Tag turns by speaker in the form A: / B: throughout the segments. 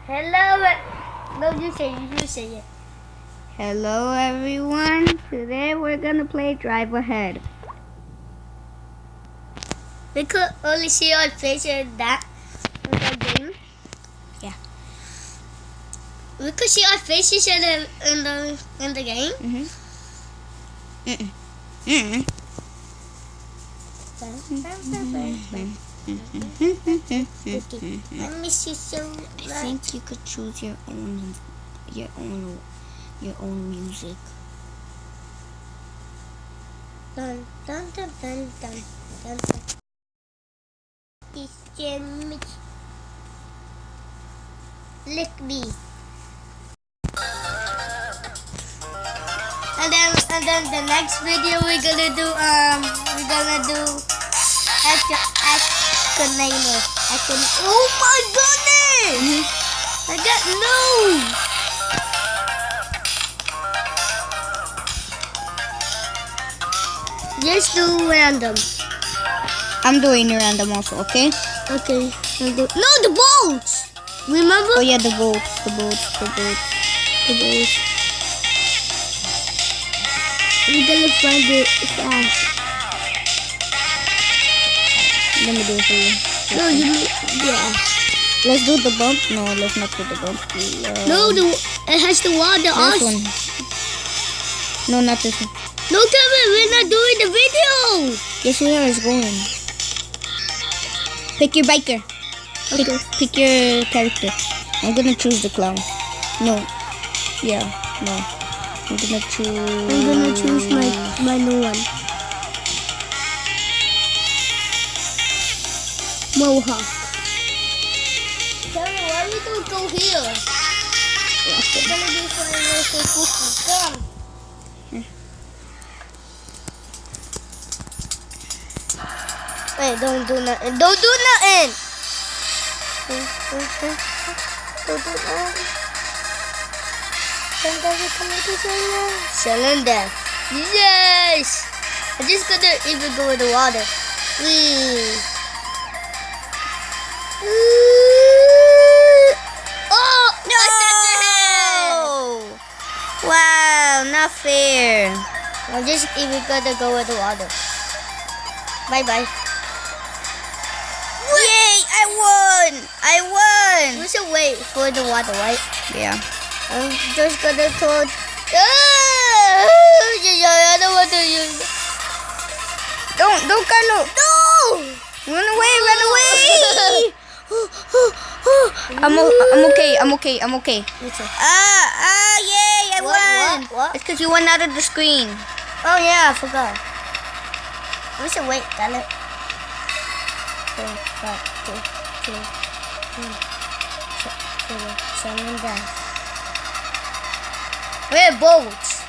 A: Hello. No, you say it.
B: Hello everyone. Today we're gonna play Drive Ahead.
A: We could only see our faces in that game.
B: Yeah.
A: We could see our faces in the game. I miss you so much.
B: I think you could choose your own music.
A: Dun dun dun dun dun dun. Lick me. And then the next video we're gonna do Akanainer. Oh my goodness! I got no. Just do random.
B: I'm doing random also, okay?
A: Okay. No, the boats. Remember?
B: Oh yeah, the boats.
A: We're gonna find it fast.
B: Let me do it for you.
A: No, yeah.
B: Let's do the bump. No, let's not do the bump.
A: No, it has the water.
B: This one. No, not this one.
A: No, Kevin, we're not doing the video.
B: Yes, we are. It's going. Pick your biker.
A: Okay.
B: Pick your character. I'm gonna choose the clown. No. Yeah. No. I'm gonna choose
A: my new one. Mohawk. Kevin, why we don't go here? We're gonna do something Come. Wait, don't do nothing. Don't do nothing. Cylinder. Yes. I'm just gonna even go in the water. Oh
B: No! Wow, not fair.
A: I'm just even gonna go in the water. Bye bye.
B: Yay! I won!
A: We should wait for the water, right?
B: Yeah.
A: I'm just gonna throw. I don't want to use.
B: Don't, Carlo.
A: No!
B: Run away! I'm okay.
A: Me too.
B: Yay! I won!
A: What?
B: It's because you went out of the screen.
A: Oh yeah, I forgot. We should wait, damn it. 4, 5, 2, 1. Cylinder. We're boats.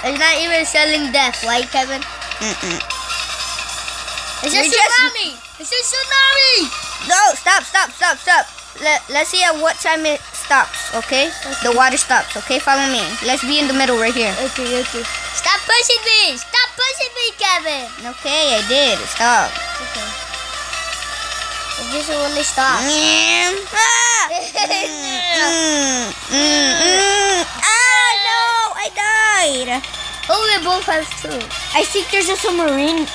A: It's not even selling death, right, Kevin? It's a tsunami! It's a tsunami!
B: No, stop. Let's see at what time it stops, okay? The water stops, okay? Follow me. Let's be in the middle right here.
A: Okay. Stop pushing me! Stop pushing me, Kevin!
B: Okay, I did. Stop.
A: Okay. It just only stops.
B: No, I died.
A: Oh, we both have two.
B: I think there's a submarine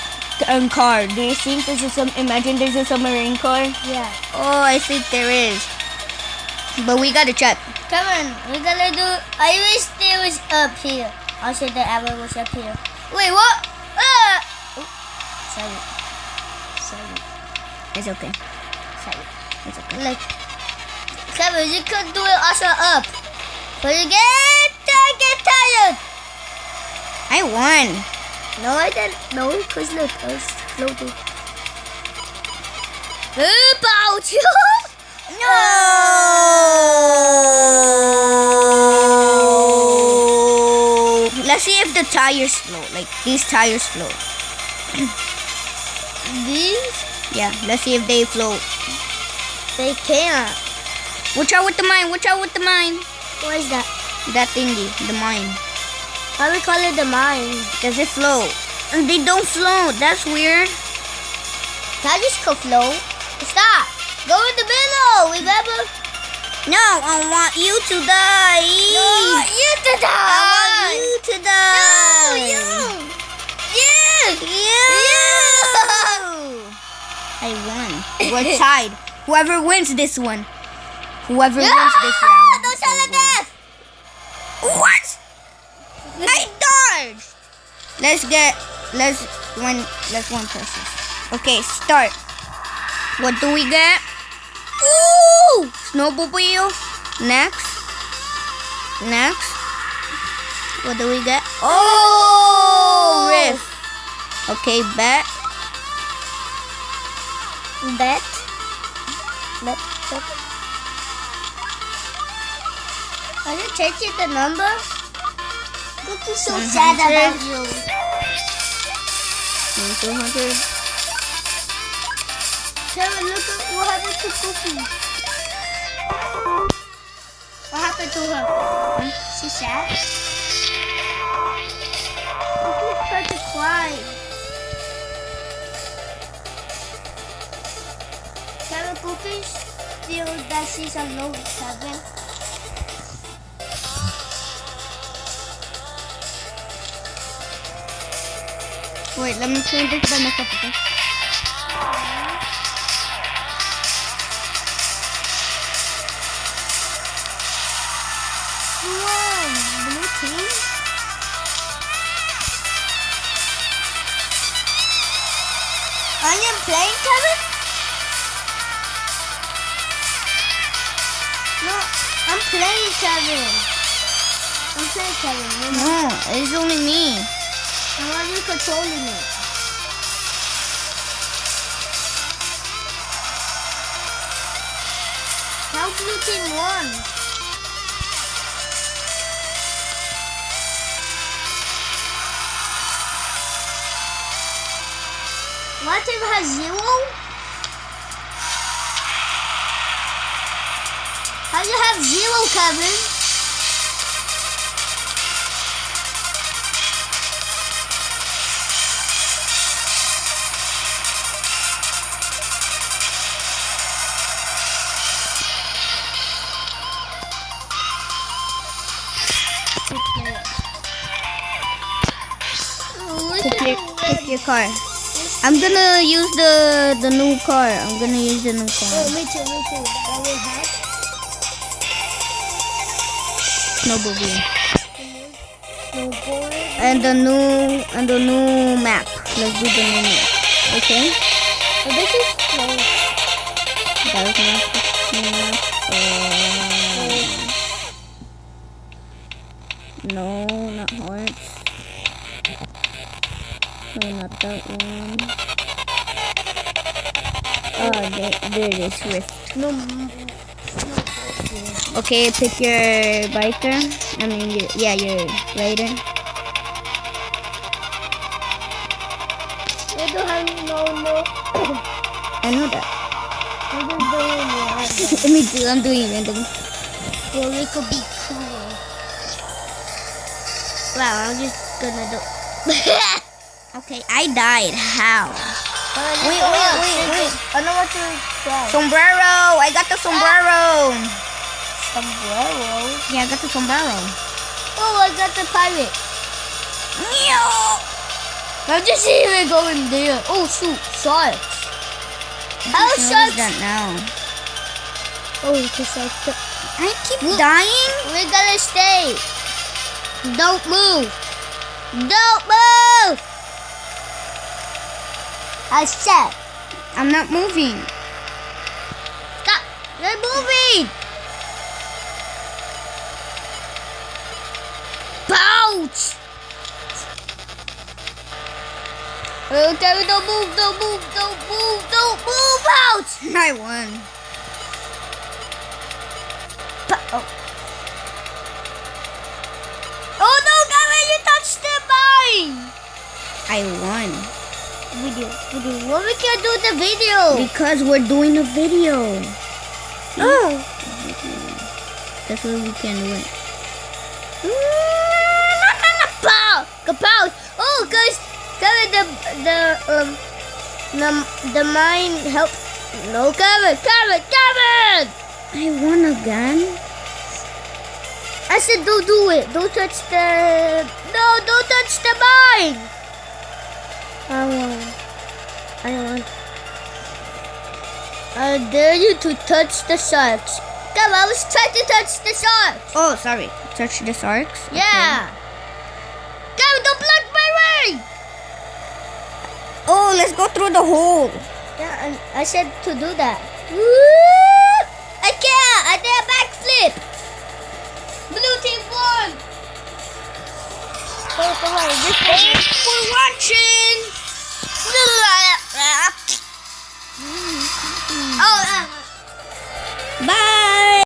B: car. Do you think imagine there's a submarine car?
A: Yeah.
B: Oh, I think there is. But we gotta check.
A: Kevin, we're gonna do. I wish there was up here. I said the arrow was up here. Wait, what? Sorry.
B: It's okay.
A: Sorry.
B: It's okay.
A: Like, Kevin, you could do it also up. But you get tired.
B: I won.
A: No, I didn't. No, because look, I was floating. About you.
B: No. Let's see if the tires float. Like these tires float.
A: These?
B: Yeah. Let's see if they float.
A: They can't.
B: Watch out with the mine.
A: What is that?
B: That thingy. The mine.
A: Why we call it the mine?
B: Does it float? And they don't float. That's weird.
A: Tires could float. Stop. Go in the middle. Remember?
B: No, I want you to die.
A: No, you to die.
B: I want you to die.
A: No, you.
B: I won. We're tied. Whoever wins this one. Whoever wins this round.
A: Don't tell me death.
B: What? I dodged. Let's one person. Okay, start. What do we get? Ooh! Snowmobile. Next. What do we get? Oh! Rift. Okay, bet.
A: Are you changing the number? Cookie's so sad about you.
B: 200.
A: Kevin, look at what happened to Cookie. What happened to her? She's sad. Cookie tried to cry. Kevin, Cookie feels that she's alone, Kevin.
B: Wait, let me turn this by myself, okay?
A: Wow, blue team? Are you playing, Kevin? No, I'm playing, Kevin. I'm playing, Kevin. You know?
B: No, it's only me.
A: And why are you controlling it? How blue team won? What team has 0? How do you have 0, Kevin?
B: Pick your car. I'm gonna use the new car. I'm gonna use the new car.
A: Oh, me too. That will help.
B: Snowmobile.
A: Snowboard.
B: And the new map. Let's do the new map. Okay?
A: Oh, this is slow.
B: That was not the map. No, not hearts. No, not that one. Oh, there it is, Rift.
A: No.
B: Okay, pick your biker. I mean, your rider.
A: I don't have no.
B: I know that.
A: I don't do it.
B: Me too, I'm doing random.
A: Well, it could be cool. Wow, I'm just gonna do.
B: Okay, I died. How? Wait.
A: I know what to try.
B: Sombrero! I got the sombrero!
A: Sombrero.
B: Yeah, I got the sombrero.
A: Oh, I got the pirate. I'm just even going there. Oh, shoot. Sharks. How sharks?
B: that now?
A: Oh, because
B: I keep dying?
A: we gotta stay. Don't move. Don't move. I said.
B: I'm not moving.
A: Stop. You're moving. Bounce. Okay, don't move. Bounce.
B: I won.
A: Oh no, Gavin, you touched the mine.
B: I won.
A: Video. What we can do the video?
B: Because we're doing a video.
A: Oh.
B: That's what we can win.
A: Kapow! Oh, guys, Kevin, the mine help. No, Kevin!
B: I won again?
A: I said don't do it. Don't touch the... No, don't touch the mine. I won. I dare you to touch the sharks. Come, I was trying to touch the sharks.
B: Oh, sorry. Touch the sharks?
A: Yeah. Come, don't block my way.
B: Oh, let's go through the hole.
A: Yeah, I said to do that. Woo! I can't. I did a backflip. Blue team won. Come on.
B: Thanks for watching.
A: Oh,
B: Bye.